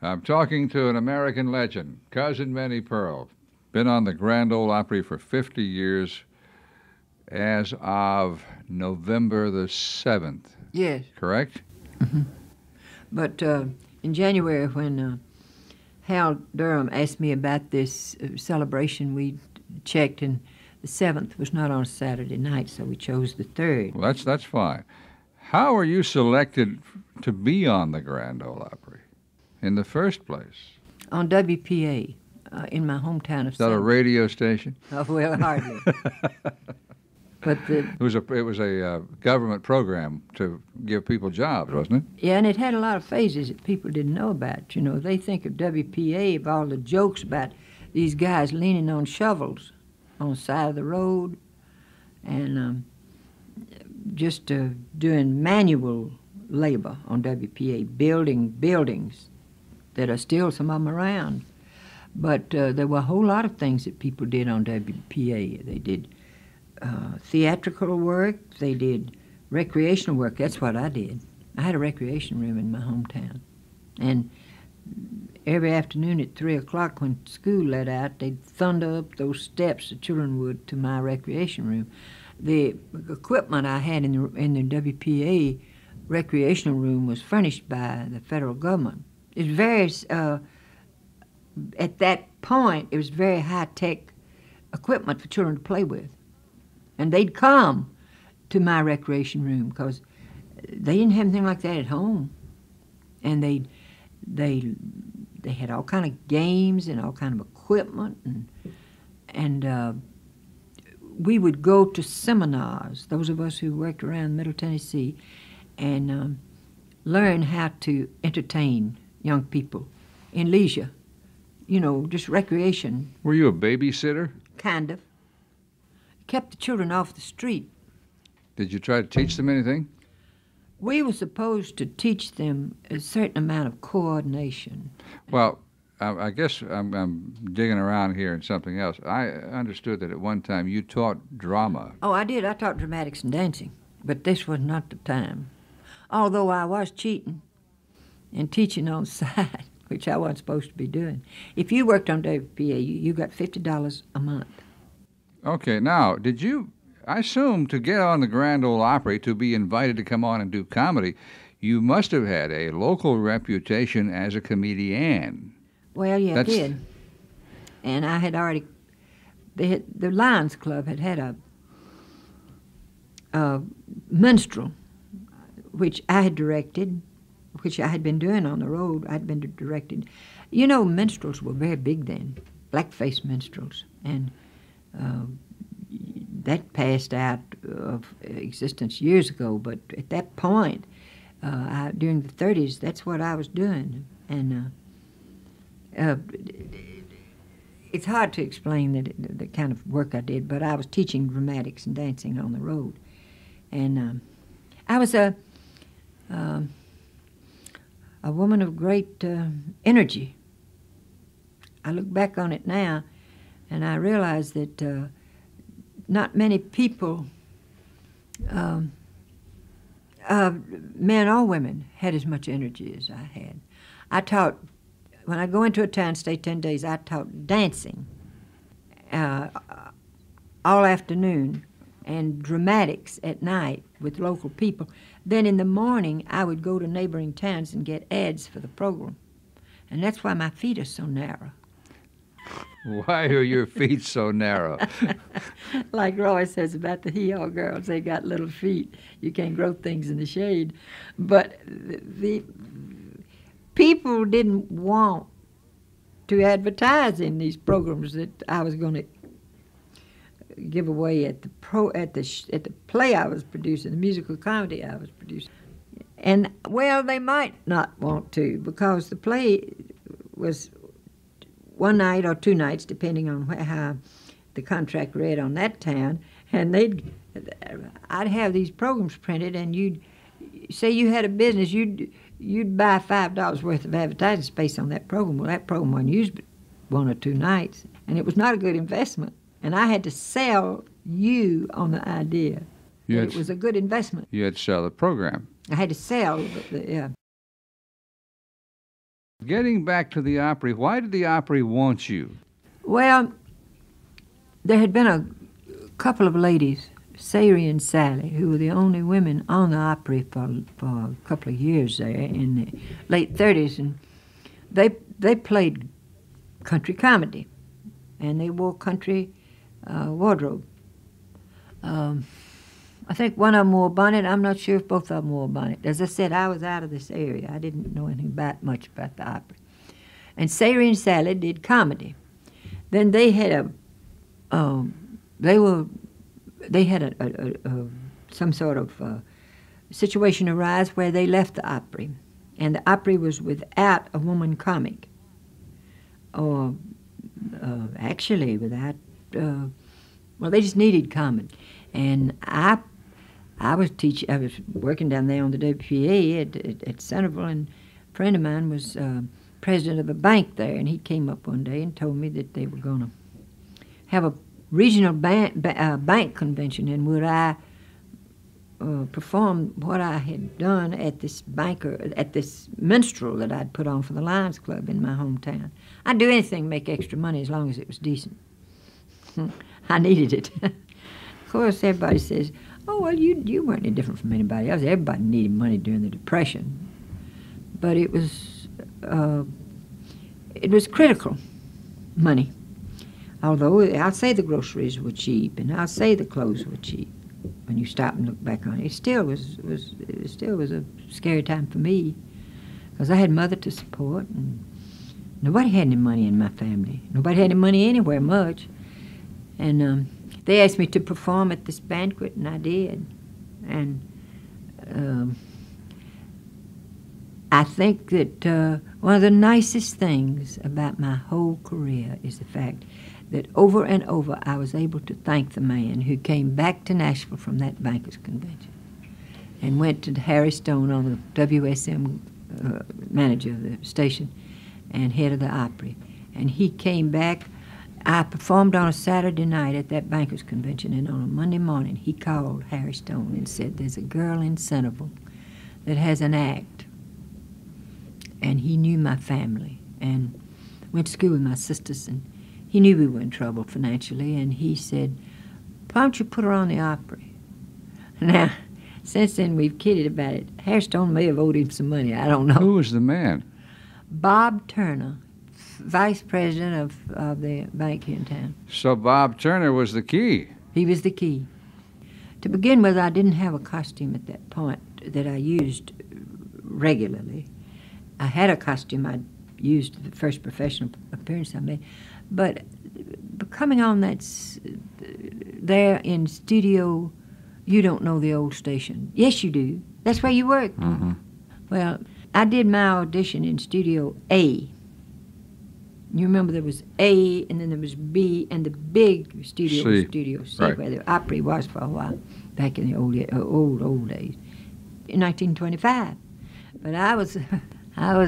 I'm talking to an American legend, Cousin Minnie Pearl. Been on the Grand Ole Opry for 50 years as of November the 7th. Yes. Correct? Mm-hmm. But in January, when Hal Durham asked me about this celebration, we checked, and the 7th was not on a Saturday night, so we chose the 3rd. Well, that's fine. How were you selected to be on the Grand Ole Opry in the first place? On WPA in my hometown of Is that a radio station? Oh, well, hardly. But it was a government program to give people jobs, wasn't it? Yeah, and it had a lot of phases that people didn't know about. You know, they think of WPA, of all the jokes about these guys leaning on shovels on the side of the road and just doing manual labor on WPA, building buildings that are still some of them around. But there were a whole lot of things that people did on WPA. They did theatrical work, they did recreational work. That's what I did. I had a recreation room in my hometown. And every afternoon at 3 o'clock when school let out, they'd thunder up those steps, the children would, to my recreation room. The equipment I had in the WPA recreational room was furnished by the federal government. It was very, at that point, it was very high-tech equipment for children to play with. And they'd come to my recreation room because they didn't have anything like that at home. And they had all kind of games and all kind of equipment, and we would go to seminars, those of us who worked around Middle Tennessee, and learn how to entertain young people in leisure, you know, just recreation. Were you a babysitter? Kind of. Kept the children off the street. Did you try to teach them anything? We were supposed to teach them a certain amount of coordination. Well, I guess I'm digging around here in something else. I understood that at one time you taught drama. Oh, I did. I taught dramatics and dancing, but this was not the time. Although I was cheating and teaching on the side, which I wasn't supposed to be doing. If you worked on WPA, you got $50 a month. Okay, now, did you, I assume to get on the Grand Ole Opry, to be invited to come on and do comedy, you must have had a local reputation as a comedian. Well, yeah, I did. And I had already, the Lions Club had a minstrel, which I had directed, which I had been doing on the road. I'd been directed. You know, minstrels were very big then, blackface minstrels, and that passed out of existence years ago, but at that point, during the 30s, that's what I was doing. And it's hard to explain the kind of work I did, but I was teaching dramatics and dancing on the road. And I was a woman of great energy. I look back on it now, and I realize that not many people, men or women, had as much energy as I had. I taught, when I go into a town, stay 10 days, I taught dancing all afternoon and dramatics at night with local people. Then in the morning, I would go to neighboring towns and get ads for the program. And that's why my feet are so narrow. Why are your feet so narrow? Like Roy says about the Hee-Haw girls, they got little feet. You can't grow things in the shade. But the people didn't want to advertise in these programs that I was going to give away at the play I was producing, the musical comedy I was producing. And, well, they might not want to, because the play was one night or 2 nights, depending on how the contract read on that town, and I'd have these programs printed, and you'd say you had a business, you'd buy $5 worth of advertising space on that program. Well, that program wasn't used but 1 or 2 nights, and it was not a good investment. And I had to sell you on the idea that it was a good investment. You had to sell the program. I had to sell, yeah. Getting back to the Opry, why did the Opry want you? Well, there had been a couple of ladies, Sadie and Sally, who were the only women on the Opry for a couple of years there in the late 30s, and they played country comedy, and they wore country wardrobe. I think one of them wore a bonnet. I'm not sure if both of them wore a bonnet. As I said, I was out of this area. I didn't know anything much about the Opry. And Sadie and Sally did comedy. Then they had some sort of situation arise where they left the Opry, and the Opry was without a woman comic, or actually without. Well, they just needed comedy, and I was working down there on the WPA at Centerville, and a friend of mine was president of a bank there, and he came up one day and told me that they were going to have a regional bank convention, and would I perform what I had done at this minstrel that I'd put on for the Lions Club in my hometown. I'd do anything to make extra money as long as it was decent. I needed it. Of course, everybody says, "Oh, well, you weren't any different from anybody else." Everybody needed money during the Depression, but it was critical money. Although I'll say the groceries were cheap, and I'll say the clothes were cheap, when you stop and look back on it, it still was a scary time for me, because I had mother to support, and nobody had any money in my family. Nobody had any money anywhere much, and they asked me to perform at this banquet, and I did, and I think that one of the nicest things about my whole career is the fact that over and over I was able to thank the man who came back to Nashville from that bankers convention and went to Harry Stone on the WSM manager of the station and head of the Opry. And he came back. I performed on a Saturday night at that bankers convention, and on a Monday morning he called Harry Stone and said, "There's a girl in Centerville that has an act." And he knew my family and went to school with my sisters, and he knew we were in trouble financially, and he said, "Why don't you put her on the Opry?" Now, since then we've kidded about it. Harry Stone may have owed him some money. I don't know. Who was the man? Bob Turner, vice president of the bank here in town. So Bob Turner was the key. He was the key. To begin with, I didn't have a costume at that point that I used regularly. I had a costume I'd used the first professional appearance I made, but coming on there in studio, you don't know the old station. Yes, you do. That's where you work. Mm-hmm. Well, I did my audition in Studio A. You remember there was A, and then there was B, and the big studio was Studio C, right, where the Opry was for a while, back in the old days, in 1925. But I was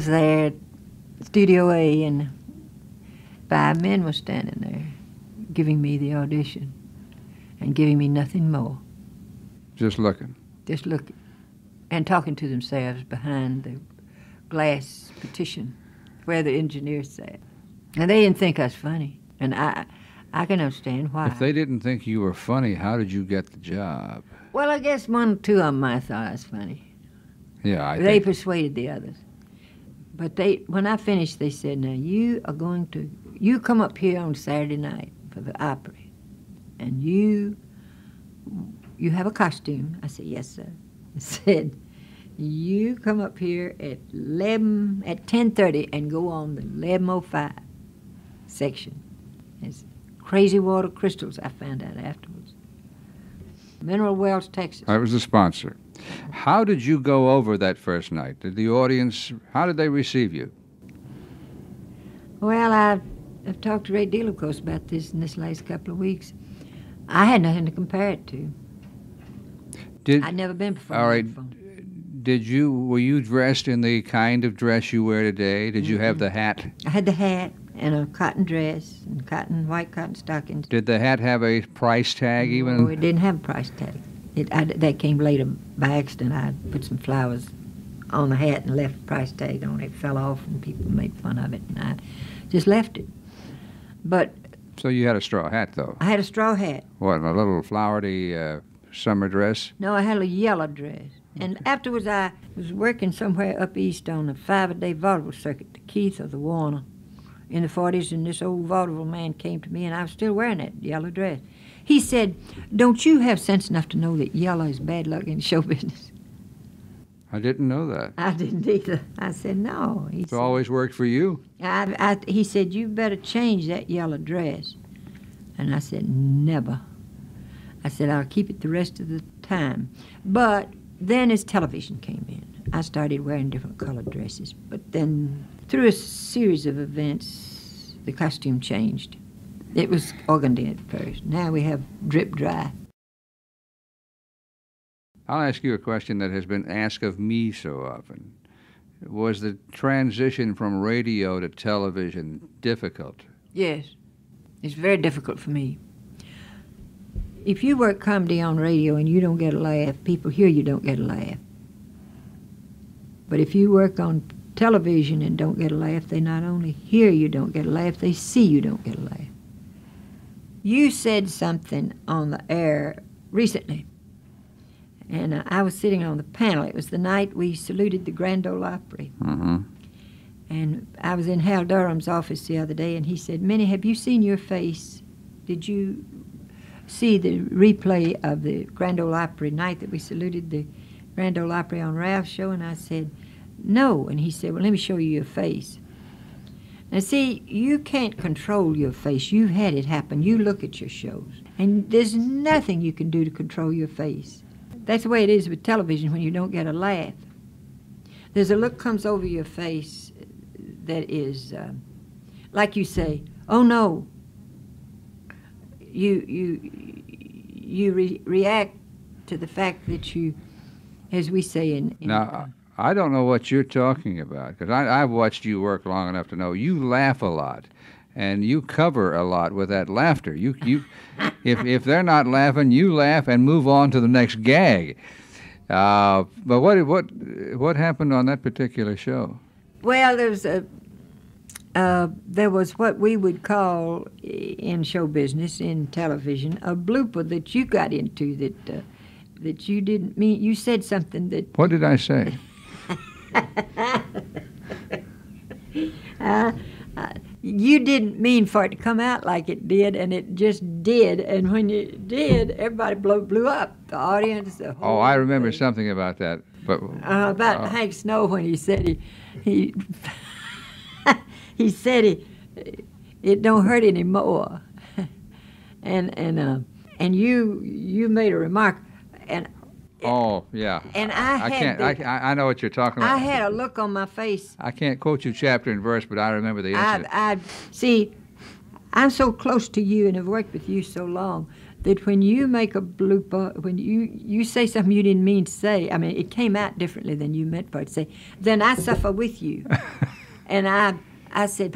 there at Studio A, and 5 men were standing there giving me the audition and giving me nothing more. Just looking. Just looking. And talking to themselves behind the glass partition where the engineers sat. And they didn't think I was funny. And I can understand why. If they didn't think you were funny, how did you get the job? Well, I guess 1 or 2 of them might have thought I was funny. Yeah, They persuaded the others. But when I finished, they said, "Now you come up here on Saturday night for the Opry, and you have a costume." I said, "Yes, sir." They said, "You come up here at 10:30 and go on the 11:05 section." It's Crazy Water Crystals, I found out afterwards. Mineral Wells, Texas. I was the sponsor. How did you go over that first night? How did they receive you? Well, I've talked a great deal, of course, about this in this last couple of weeks. I had nothing to compare it to. I'd never been before. All right. Were you dressed in the kind of dress you wear today? Did you have the hat? I had the hat and a cotton dress and white cotton stockings. Did the hat have a price tag even? No, it didn't have a price tag. That came later by accident. I put some flowers on the hat and left the price tag on it. It fell off and people made fun of it, and I just left it. But So you had a straw hat, though. I had a straw hat. What, a little flowery summer dress? No, I had a yellow dress. And afterwards I was working somewhere up east on a 5-a-day vaudeville circuit, the Keith or the Warner, in the 40s, and this old vaudeville man came to me, and I was still wearing that yellow dress. He said, "Don't you have sense enough to know that yellow is bad luck in show business?" I didn't know that. I didn't either. I said, "No." It's always worked for you. He said, "You better change that yellow dress." And I said, "Never." I said, "I'll keep it the rest of the time." But then as television came in, I started wearing different colored dresses. But then through a series of events, the costume changed. It was organdy at first. Now we have drip dry. I'll ask you a question that has been asked of me so often. Was the transition from radio to television difficult? Yes, it's very difficult for me. If you work comedy on radio and you don't get a laugh, people hear you don't get a laugh. But if you work on television and don't get a laugh, they not only hear you don't get a laugh, they see you don't get a laugh. You said something on the air recently, and I was sitting on the panel. It was the night we saluted the Grand Ole Opry. Mm-hmm. And I was in Hal Durham's office the other day, and he said, "Minnie, have you seen your face? Did you see the replay of the Grand Ole Opry night that we saluted the Grand Ole Opry on Ralph's show?" And I said, "No." And he said, "Well, let me show you your face." Now, see, you can't control your face. You've had it happen. You look at your shows, and there's nothing you can do to control your face. That's the way it is with television when you don't get a laugh. There's a look comes over your face that is, like you say, "Oh no." You react to the fact that you, as we say in Now, I don't know what you're talking about, because I've watched you work long enough to know you laugh a lot, and you cover a lot with that laughter. If they're not laughing, you laugh and move on to the next gag. But what happened on that particular show? Well, there was what we would call in show business, in television, a blooper that you got into that you didn't mean. You said something that. What did I say? You didn't mean for it to come out like it did, and it just did. And when it did, everybody blew up. The audience, the whole I remember thing. something about that. But about Hank Snow when he said he he said it don't hurt anymore, and you made a remark, and yeah. And I know what you're talking about. I had a look on my face. I can't quote you chapter and verse, but I remember the incident. See, I'm so close to you and have worked with you so long that when you make a blooper, when you say something you didn't mean to say, I mean, it came out differently than you meant for it to say, then I suffer with you. And I said,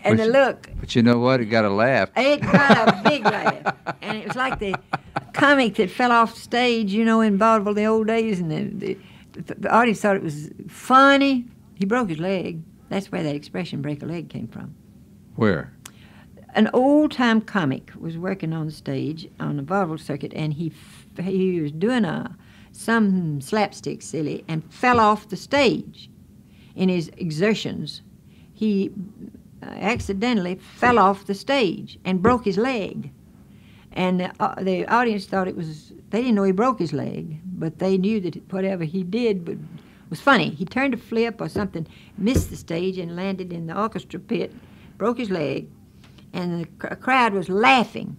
and the look. But you know what? It got a laugh. It got a big laugh. And it was like the comic that fell off the stage, in vaudeville the old days, and the audience thought it was funny. He broke his leg. That's where that expression, break a leg, came from. Where? An old-time comic was working on the stage on the vaudeville circuit, and he was doing some slapstick silly and fell off the stage. In his exertions, he accidentally fell off the stage and broke his leg. And the audience thought they didn't know he broke his leg, but they knew that whatever he did was funny. He turned a flip or something, missed the stage and landed in the orchestra pit, broke his leg, and the crowd was laughing.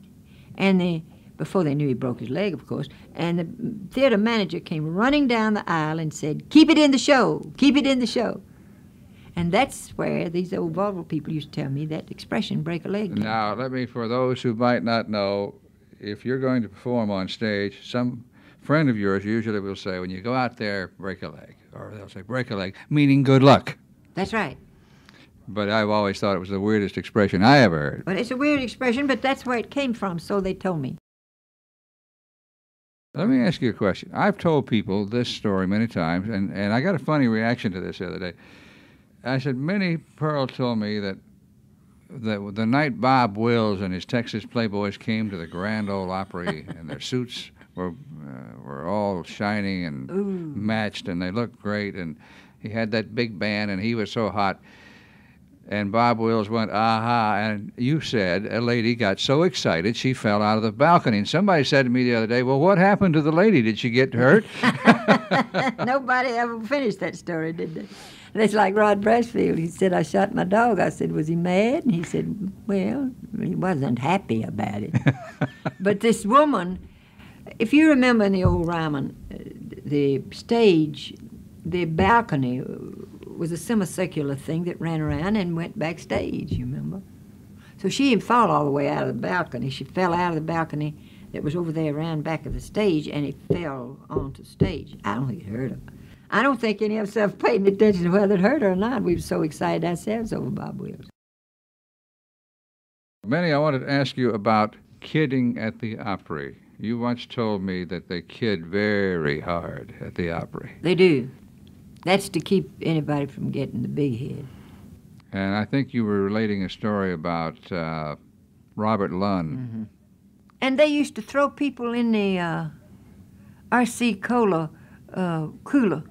And before they knew he broke his leg, of course, and the theater manager came running down the aisle and said, "Keep it in the show, keep it in the show." And that's where these old vaudeville people used to tell me that expression, break a leg. Now, for those who might not know, if you're going to perform on stage, some friend of yours usually will say, when you go out there, break a leg. Or they'll say, break a leg, meaning good luck. That's right. But I've always thought it was the weirdest expression I ever heard. But it's a weird expression, but that's where it came from, so they told me. Let me ask you a question. I've told people this story many times, and I got a funny reaction to this the other day. I said, Minnie Pearl told me that the night Bob Wills and his Texas Playboys came to the Grand Ole Opry, and their suits were all shining and Ooh. matched, and they looked great, and he had that big band, and he was so hot. And Bob Wills went, aha, and you said a lady got so excited she fell out of the balcony. And somebody said to me the other day, well, what happened to the lady? Did she get hurt? Nobody ever finished that story, did they? And it's like Rod Brasfield. He said, I shot my dog. I said, was he mad? And he said, well, he wasn't happy about it. But this woman, if you remember in the old Ryman, the stage, the balcony was a semicircular thing that ran around and went backstage, you remember? So she didn't fall all the way out of the balcony. She fell out of the balcony that was over there around back of the stage, and it fell onto the stage. I don't think it hurt her. I don't think any of us ever paid any attention to whether it hurt her or not. We were so excited ourselves over Bob Wills. Minnie, I wanted to ask you about kidding at the Opry. You once told me that they kid very hard at the Opry. They do. That's to keep anybody from getting the big head. And I think you were relating a story about Robert Lund. Mm-hmm. And they used to throw people in the R.C. Cola cooler.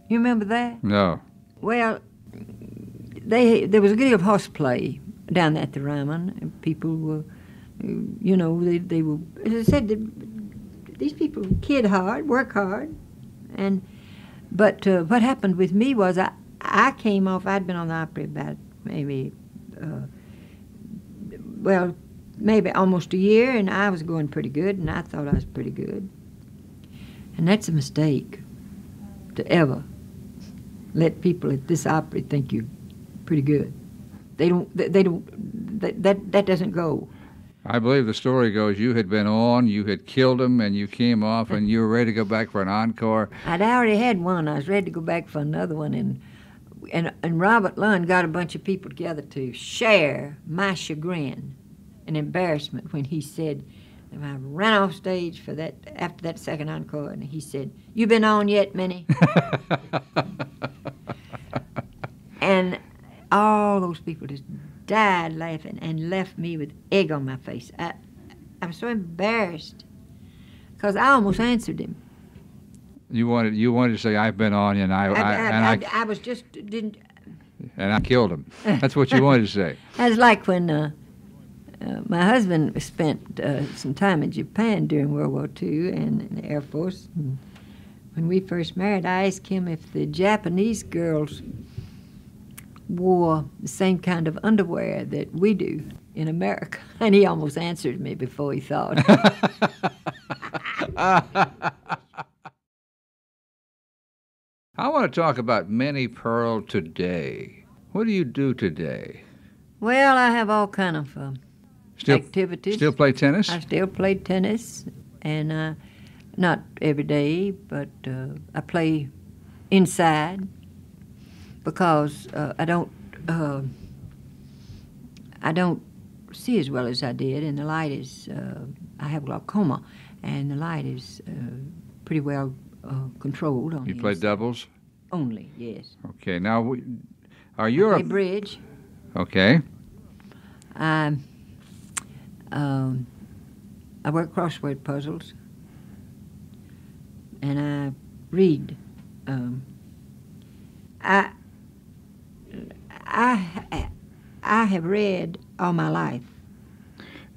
You remember that? No. Well, there was a good deal of horseplay down at the Ryman, and people were, they were, as I said, these people kid hard, work hard, but what happened with me was I came off, I'd been on the Opry about maybe almost a year, and I was going pretty good, and I thought I was pretty good. And that's a mistake, to ever let people at this Opry think you're pretty good. That doesn't go. I believe the story goes you had been on, you had killed him, and you came off, and you were ready to go back for an encore. I'd already had one. I was ready to go back for another one, and Robert Lund got a bunch of people together to share my chagrin and embarrassment when he said, I ran off stage for that after that second encore, and he said, "You been on yet, Minnie?" And all those people just died laughing and left me with egg on my face. I was so embarrassed because I almost answered him. You wanted to say I've been on, and I was just didn't. And I killed him. That's what you wanted to say. That's like when my husband spent some time in Japan during World War II and in the Air Force. And when we first married, I asked him if the Japanese girls wore the same kind of underwear that we do in America. And he almost answered me before he thought. I want to talk about Minnie Pearl today. What do you do today? Well, I have all kind of activities. Still play tennis? I still play tennis, and not every day, but I play inside because I don't see as well as I did, and the light is I have glaucoma, and the light is pretty well controlled on. You play doubles? Only, yes. Okay, now are you I play bridge. Okay. I work crossword puzzles, and I read. I have read all my life.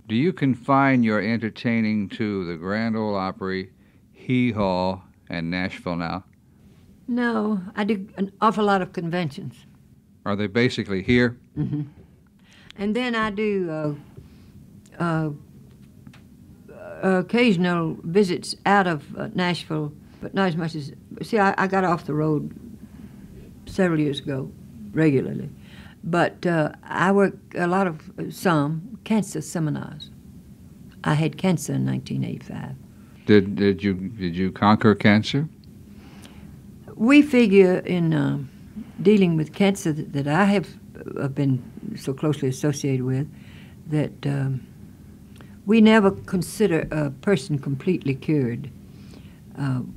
Do you confine your entertaining to the Grand Ole Opry, Hee Haw, and Nashville now? No, I do an awful lot of conventions. Are they basically here? Mm-hmm. And then I do occasional visits out of Nashville, but not as much as... See, I got off the road several years ago regularly. But I work a lot of some cancer seminars. I had cancer in 1985. Did you conquer cancer? We figure in dealing with cancer that I have been so closely associated with that we never consider a person completely cured.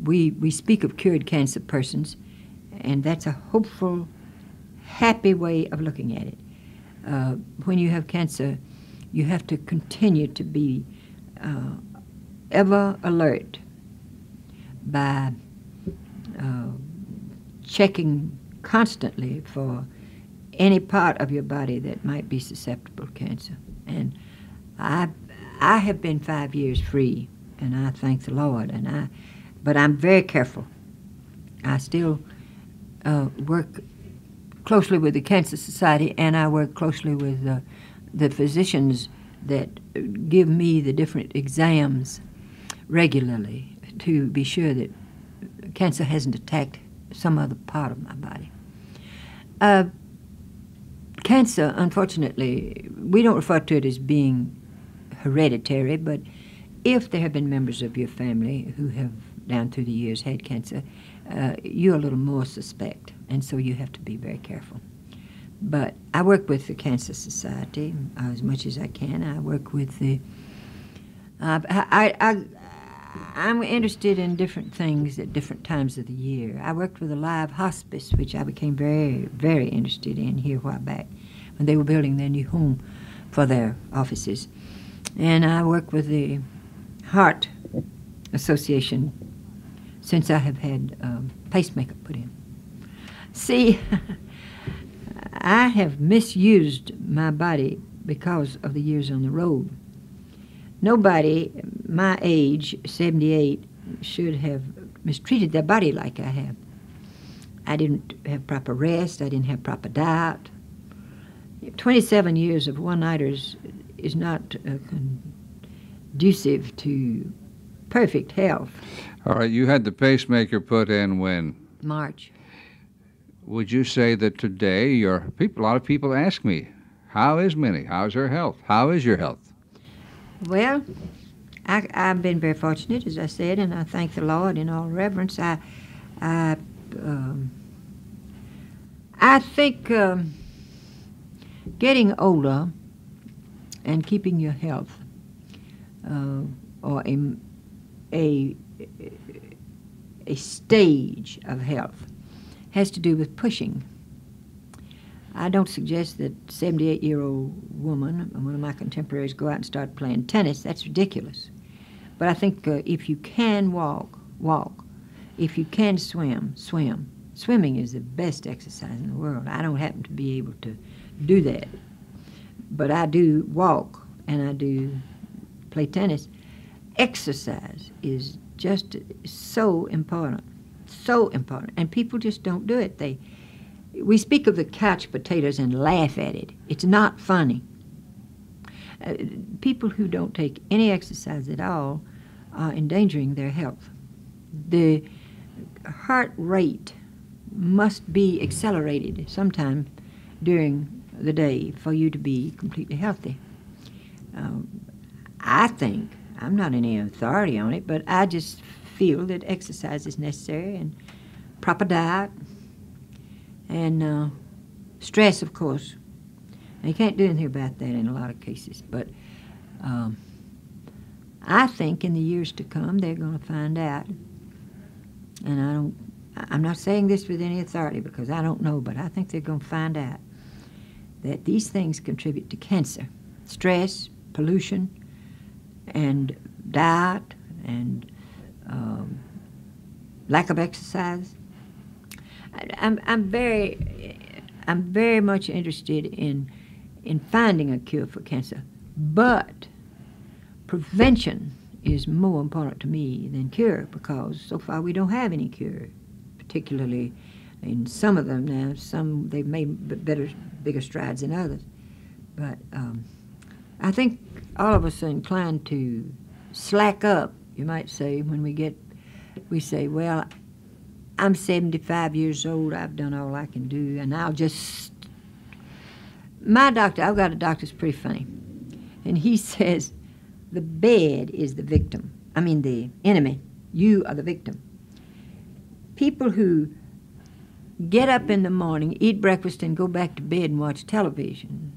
We speak of cured cancer persons, and that's a hopeful, happy way of looking at it. When you have cancer, you have to continue to be ever alert by checking constantly for any part of your body that might be susceptible to cancer. And I have been 5 years free, and I thank the Lord. But I'm very careful. I still work closely with the Cancer Society, and I work closely with the physicians that give me the different exams regularly to be sure that cancer hasn't attacked some other part of my body. Cancer, unfortunately, we don't refer to it as being hereditary, but if there have been members of your family who have, down through the years, had cancer, you're a little more suspect, and so you have to be very careful. But I work with the Cancer Society as much as I can. I work with the... I'm interested in different things at different times of the year. I worked with a live hospice, which I became very, very interested in here a while back when they were building their new home for their offices. And I work with the Heart Association since I have had pacemaker put in. See, I have misused my body because of the years on the road. Nobody my age, 78, should have mistreated their body like I have. I didn't have proper rest. I didn't have proper diet. 27 years of one-nighters is not conducive to perfect health. All right, you had the pacemaker put in when? March. Would you say that today a lot of people ask me, how is Minnie? How's her health? How is your health? Well, I've been very fortunate, as I said, and I thank the Lord in all reverence. I think getting older and keeping your health, or a stage of health, has to do with pushing. I don't suggest that 78-year-old woman, one of my contemporaries, go out and start playing tennis. That's ridiculous. But I think if you can walk, walk. If you can swim, swim. Swimming is the best exercise in the world. I don't happen to be able to do that. But I do walk, and I do play tennis. Exercise is just so important, so important. And people just don't do it. We speak of the couch potatoes and laugh at it. It's not funny. People who don't take any exercise at all are endangering their health. The heart rate must be accelerated sometime during the day for you to be completely healthy. I think, I'm not any authority on it, but I just feel that exercise is necessary, and proper diet, and stress, of course. Now, you can't do anything about that in a lot of cases, but I think in the years to come they're going to find out, and I'm not saying this with any authority because I don't know, but I think they're going to find out that these things contribute to cancer. Stress, pollution, and diet, and lack of exercise. I'm very much interested in finding a cure for cancer, but prevention is more important to me than cure, because so far we don't have any cure, particularly in some of them. Now, some they've made bigger strides than others, but I think all of us are inclined to slack up, you might say, when we say, well, I'm 75 years old, I've done all I can do, and I've got a doctor who's pretty funny, and he says, the bed is the victim. I mean the enemy. You are the victim. People who get up in the morning, eat breakfast, and go back to bed and watch television,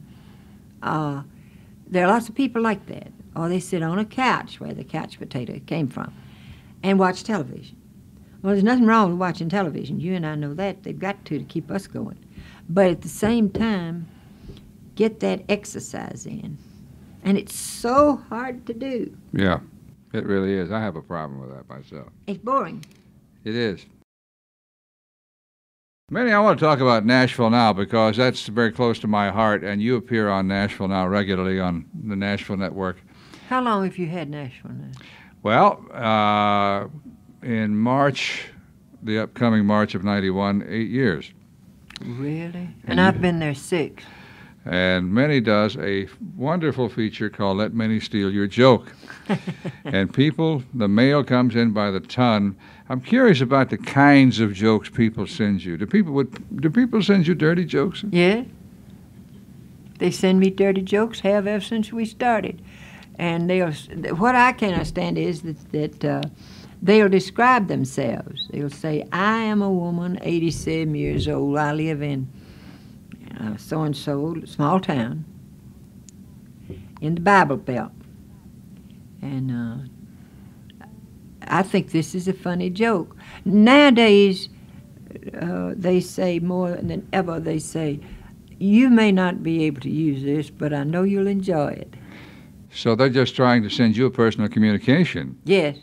there are lots of people like that. Or they sit on a couch, where the couch potato came from. and watch television. Well, there's nothing wrong with watching television. You and I know that. They've got to keep us going. But at the same time, get that exercise in. And it's so hard to do. Yeah, it really is. I have a problem with that myself. It's boring. It is. Minnie, I want to talk about Nashville Now because that's very close to my heart, and you appear on Nashville Now regularly on the Nashville Network. How long have you had Nashville Now? Well, in March, the upcoming March of '91, 8 years. Really? And I've been there 6. And Minnie does a wonderful feature called Let Minnie Steal Your Joke. And people, the mail comes in by the ton. I'm curious about the kinds of jokes people send you. Do people send you dirty jokes? Yeah. They send me dirty jokes, have ever since we started. And what I can understand is that they'll describe themselves. They'll say, I am a woman, 87 years old. I live in so-and-so, small town, in the Bible Belt. And I think this is a funny joke. Nowadays, they say more than ever, they say, you may not be able to use this, but I know you'll enjoy it. So they're just trying to send you a personal communication. Yes.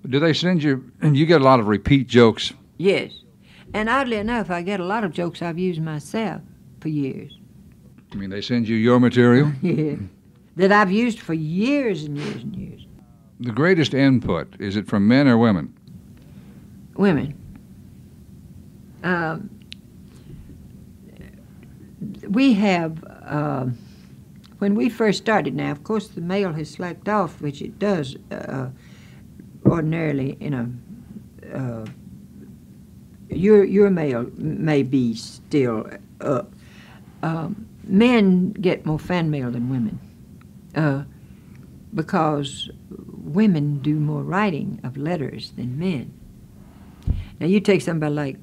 Do they send you, and you get a lot of repeat jokes? Yes. And oddly enough, I get a lot of jokes I've used myself for years. I mean, they send you your material? Yeah. That I've used for years and years and years. The greatest input, is it from men or women? Women. We have, when we first started now, of course the male has slacked off, which it does ordinarily your male may be still up. Men get more fan mail than women because women do more writing of letters than men. Now you take somebody like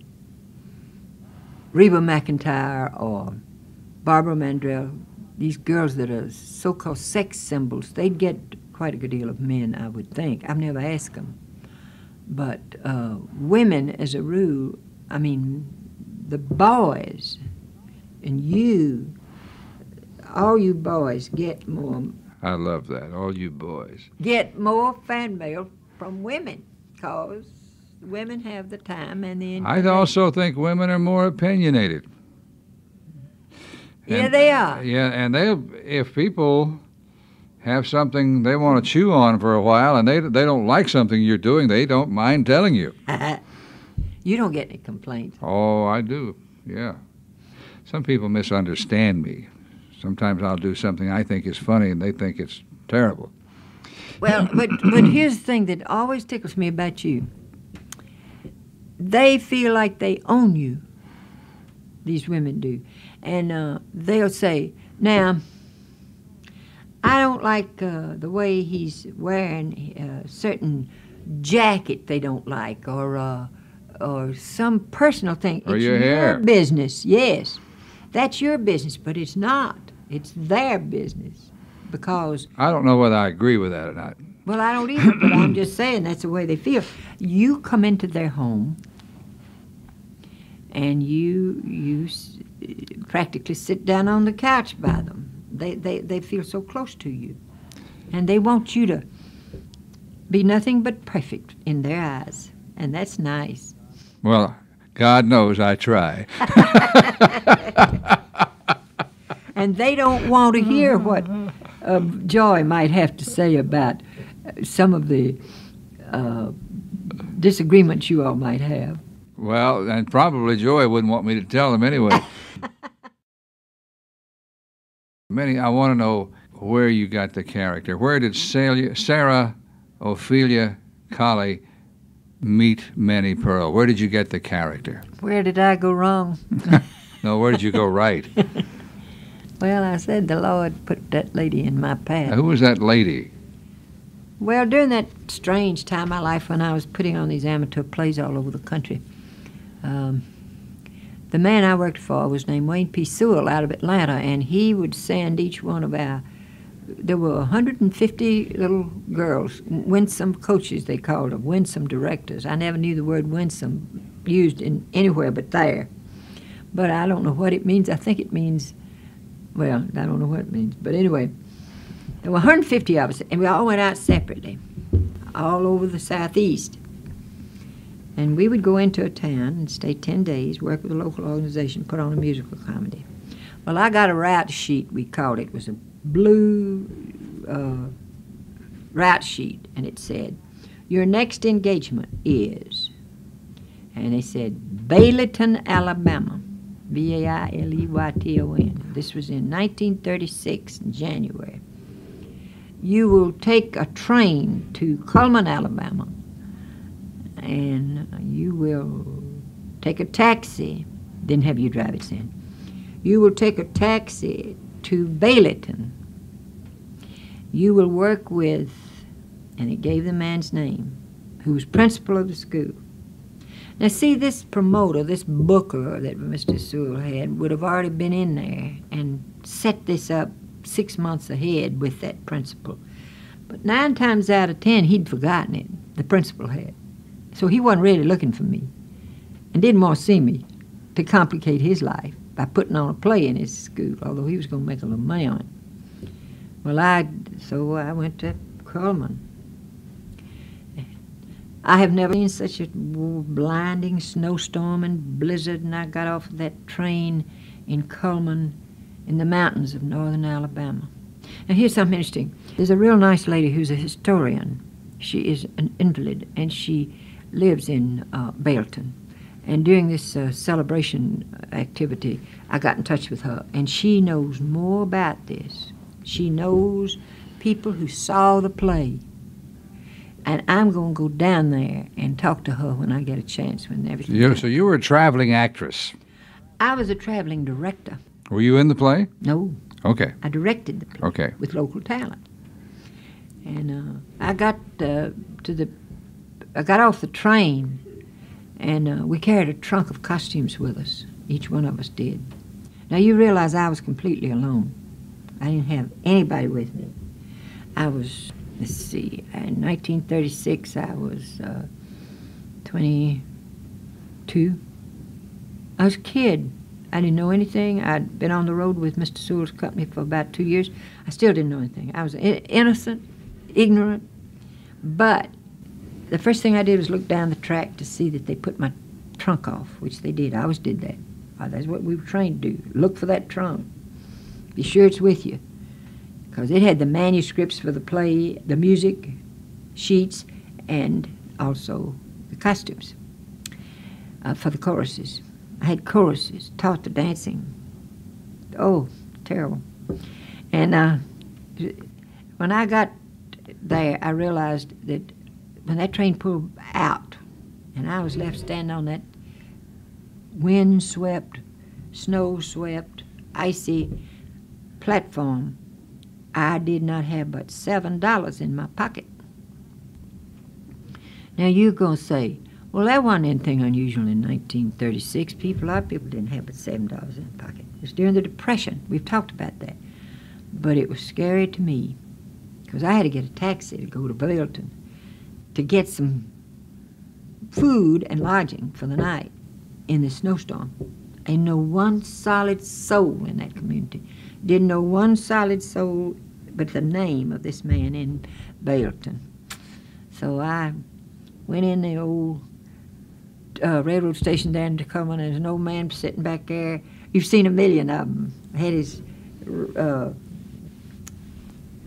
Reba McEntire or Barbara Mandrell, these girls that are so-called sex symbols, they'd get quite a good deal of men, I would think. I've never asked them. But women, as a rule, I mean, the boys, and you, all you boys get more. I love that, all you boys. Get more fan mail from women, because women have the time and the inclination. I also think women are more opinionated. Yeah, they are. Yeah, and if people have something they want to chew on for a while and they don't like something you're doing, they don't mind telling you. You don't get any complaints. Oh, I do, yeah. Some people misunderstand me. Sometimes I'll do something I think is funny and they think it's terrible. Well, but here's the thing that always tickles me about you. They feel like they own you. These women do. And they'll say, now, I don't like the way he's wearing a certain jacket they don't like, or some personal thing. Or it's your hair. Business, yes. That's your business, but it's not. It's their business. Because I don't know whether I agree with that or not. well, I don't either, but I'm just saying that's the way they feel. You come into their home, and you practically sit down on the couch by them. They feel so close to you, and they want you to be nothing but perfect in their eyes, and that's nice. Well, God knows I try. And they don't want to hear what Joy might have to say about some of the disagreements you all might have. Well, and probably Joy wouldn't want me to tell them anyway. Minnie, I want to know where you got the character. Where did Sarah Ophelia Colley meet Minnie Pearl? Where did you get the character? Where did I go wrong? No, where did you go right? Well, I said the Lord put that lady in my path. Who was that lady? Well, during that strange time in my life when I was putting on these amateur plays all over the country, the man I worked for was named Wayne P. Sewell out of Atlanta, and he would send each one of our there were 150 little girls, winsome coaches they called them, winsome directors. I never knew the word winsome used in anywhere but there. But I don't know what it means. I think it means, well, I don't know what it means. But anyway, there were 150 of us, and we all went out separately, all over the southeast. And we would go into a town and stay 10 days, work with a local organization, put on a musical comedy. Well, I got a route sheet, we called it. It was a blue route sheet, and it said, your next engagement is, and they said, Baileyton, Alabama, Baileyton. This was in 1936, in January. You will take a train to Cullman, Alabama, and you will take a taxi. Didn't have you drive it then. You will take a taxi to Baileyton. You will work with, and it gave the man's name, who was principal of the school. Now see, this promoter, this booker that Mr. Sewell had, would have already been in there and set this up 6 months ahead with that principal. But 9 times out of 10, he'd forgotten it, the principal had. So he wasn't really looking for me and didn't want to see me to complicate his life by putting on a play in his school, although he was going to make a little money on it. Well, so I went to Cullman. I have never seen such a blinding snowstorm and blizzard, and I got off of that train in Cullman in the mountains of northern Alabama. Now, here's something interesting. There's a real nice lady who's a historian. She is an invalid, and she lives in Baileyton. And during this celebration activity, I got in touch with her, and she knows more about this. She knows people who saw the play. And I'm going to go down there and talk to her when I get a chance. When everything. So you were a traveling actress. I was a traveling director. Were you in the play? No. Okay. I directed the play. Okay. With local talent. And I got I got off the train, and we carried a trunk of costumes with us. Each one of us did. Now you realize I was completely alone. I didn't have anybody with me. I was. Let's see, in 1936, I was 22. I was a kid. I didn't know anything. I'd been on the road with Mr. Sewell's company for about 2 years. I still didn't know anything. I was innocent, ignorant, but the first thing I did was look down the track to see that they put my trunk off, which they did. I always did that. That's what we were trained to do. Look for that trunk. Be sure it's with you. Because it had the manuscripts for the play, the music sheets, and also the costumes for the choruses. I had choruses, taught the dancing. Oh, terrible. And when I got there, I realized that when that train pulled out, and I was left standing on that wind-swept, snow-swept, icy platform, I did not have but $7 in my pocket. Now you're going to say, well, that wasn't anything unusual in 1936. A lot of people didn't have but $7 in their pocket. It was during the Depression. We've talked about that. But it was scary to me because I had to get a taxi to go to Baileyton to get some food and lodging for the night in the snowstorm. Ain't no one solid soul in that community. Didn't know one solid soul but the name of this man in Baileyton. So I went in the old railroad station down in Tacoma, and there's an old man sitting back there. You've seen a million of them. Had his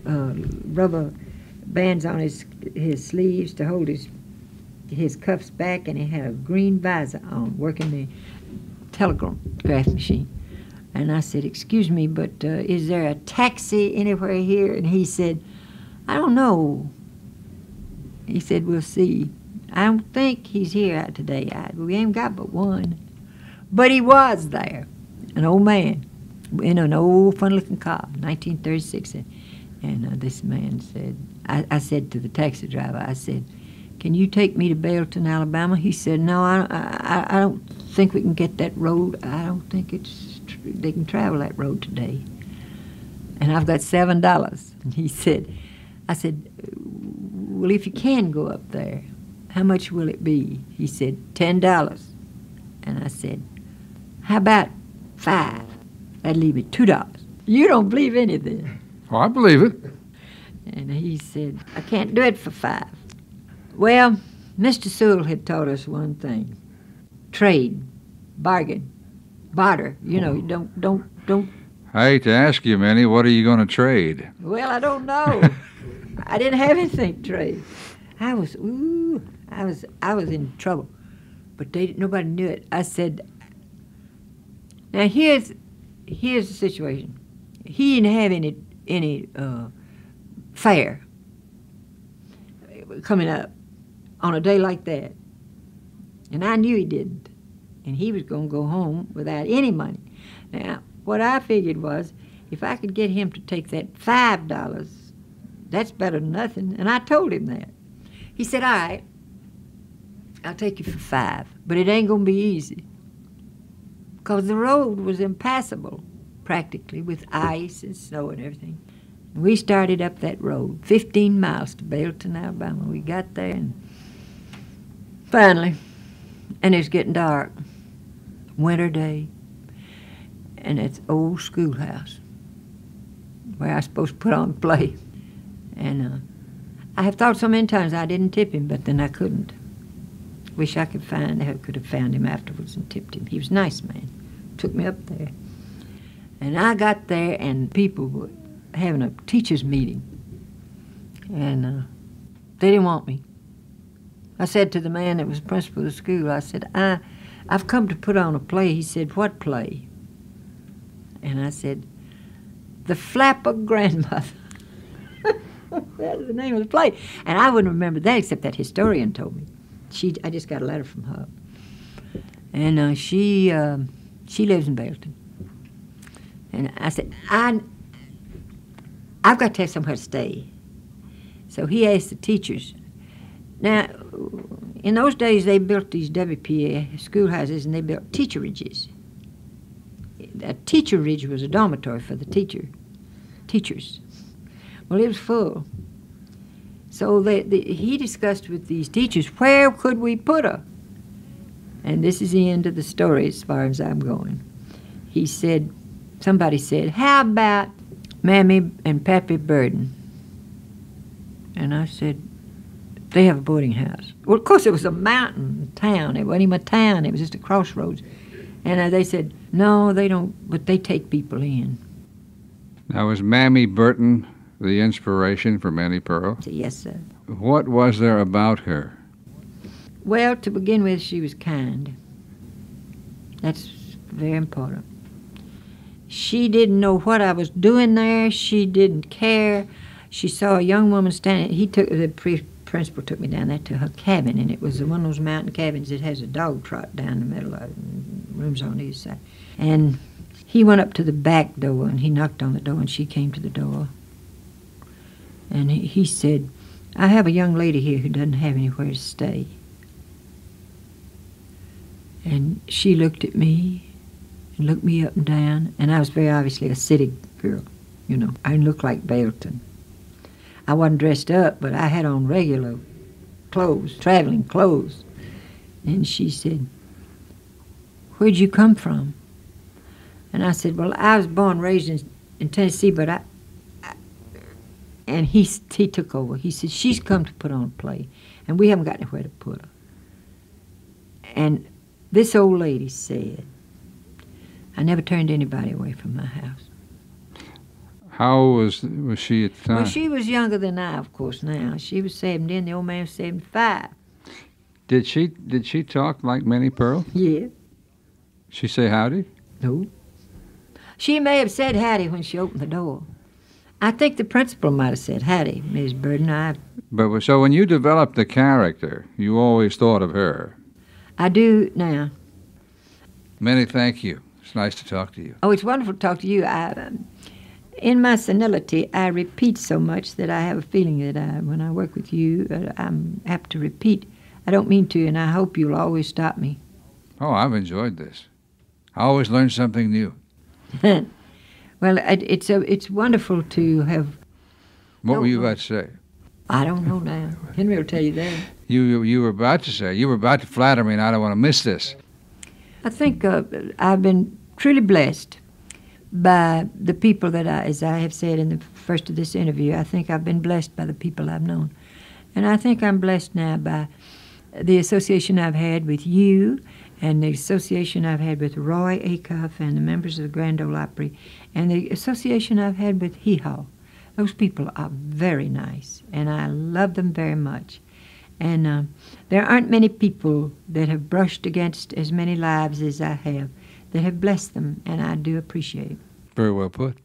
rubber bands on his sleeves to hold his cuffs back, and he had a green visor on, working the telegraph machine. And I said, excuse me, but is there a taxi anywhere here? And he said, I don't know. He said, we'll see. I don't think he's here today. We ain't got but one. But he was there, an old man, in an old fun-looking car, 1936. And this man said, I said to the taxi driver, I said, can you take me to Baileyton, Alabama? He said, no, I don't think we can get that road. I don't think they can travel that road today. and I've got $7. And he said, I said, well, if you can go up there, how much will it be? He said, $10. And I said, how about 5? That'd leave me $2. You don't believe anything. Oh, I believe it. And he said, I can't do it for 5. Well, Mr. Sewell had taught us one thing. Trade, bargain, barter. You know, don't. I hate to ask you, Minnie, what are you going to trade? Well, I don't know. I didn't have anything to trade. I was in trouble. But nobody knew it. I said, now here's the situation. He didn't have any fare coming up on a day like that. And I knew he didn't. And he was going to go home without any money. Now, what I figured was, if I could get him to take that $5, that's better than nothing. And I told him that. He said, all right, I'll take you for 5, but it ain't going to be easy. Because the road was impassable, practically, with ice and snow and everything. And we started up that road, 15 miles to Belton, Alabama. We got there, and finally, and it was getting dark, winter day, and it's old schoolhouse where I was supposed to put on play. And I have thought so many times I didn't tip him, but then I couldn't. Wish I could have found him afterwards and tipped him. He was a nice man. Took me up there. And I got there, and people were having a teachers' meeting. And they didn't want me. I said to the man that was principal of the school, I said, I've come to put on a play. He said, what play? And I said, The Flapper Grandmother. That was the name of the play. And I wouldn't remember that except that historian told me. I just got a letter from her. And she lives in Belton. And I said, I've got to have somewhere to stay. So he asked the teachers. Now, in those days, they built these WPA schoolhouses, and they built teacherages. A teacherage was a dormitory for the teachers. Well, it was full. So he discussed with these teachers, where could we put her? And this is the end of the story as far as I'm going. Somebody said, how about Mammy and Pappy Burden? And I said, they have a boarding house. Well, of course, it was a mountain town. It wasn't even a town. It was just a crossroads. And they said, no, they don't, but they take people in. Now, was Mammy Burton the inspiration for Minnie Pearl? Yes, sir. What was there about her? Well, to begin with, she was kind. That's very important. She didn't know what I was doing there. She didn't care. She saw a young woman standing. The principal took me down there to her cabin, and it was one of those mountain cabins that has a dog trot down the middle of it, and rooms on either side. And he went up to the back door, and he knocked on the door, and she came to the door. And he said, I have a young lady here who doesn't have anywhere to stay. And she looked at me and looked me up and down, and I was very obviously a city girl, you know. I looked like Belton. I wasn't dressed up, but I had on regular clothes, traveling clothes. And she said, where'd you come from? And I said, well, I was born and raised in Tennessee, but and he took over. He said, she's come to put on a play, and we haven't got anywhere to put her. And this old lady said, I never turned anybody away from my house. How was she at the time? Well, she was younger than I, of course, now. She was 70, and the old man was 75. Did she talk like Minnie Pearl? Yeah. She say howdy? No. She may have said howdy when she opened the door. I think the principal might have said howdy, Miss Burden. But so when you developed the character, you always thought of her. I do now. Minnie, thank you. It's nice to talk to you. Oh, it's wonderful to talk to you. In my senility, I repeat so much that I have a feeling that when I work with you, I'm apt to repeat. I don't mean to, and I hope you'll always stop me. Oh, I've enjoyed this. I always learn something new. Well, it's wonderful to have. What No, were you no. about to say? I don't know now. Henry will tell you that. You were about to say. You were about to flatter me, and I don't want to miss this. I think I've been truly blessed by the people that as I have said in the first of this interview, I think I've been blessed by the people I've known. And I think I'm blessed now by the association I've had with you and the association I've had with Roy Acuff and the members of the Grand Ole Opry and the association I've had with Hee Haw. Those people are very nice, and I love them very much. And there aren't many people that have brushed against as many lives as I have that have blessed them, and I do appreciate it. Very well put.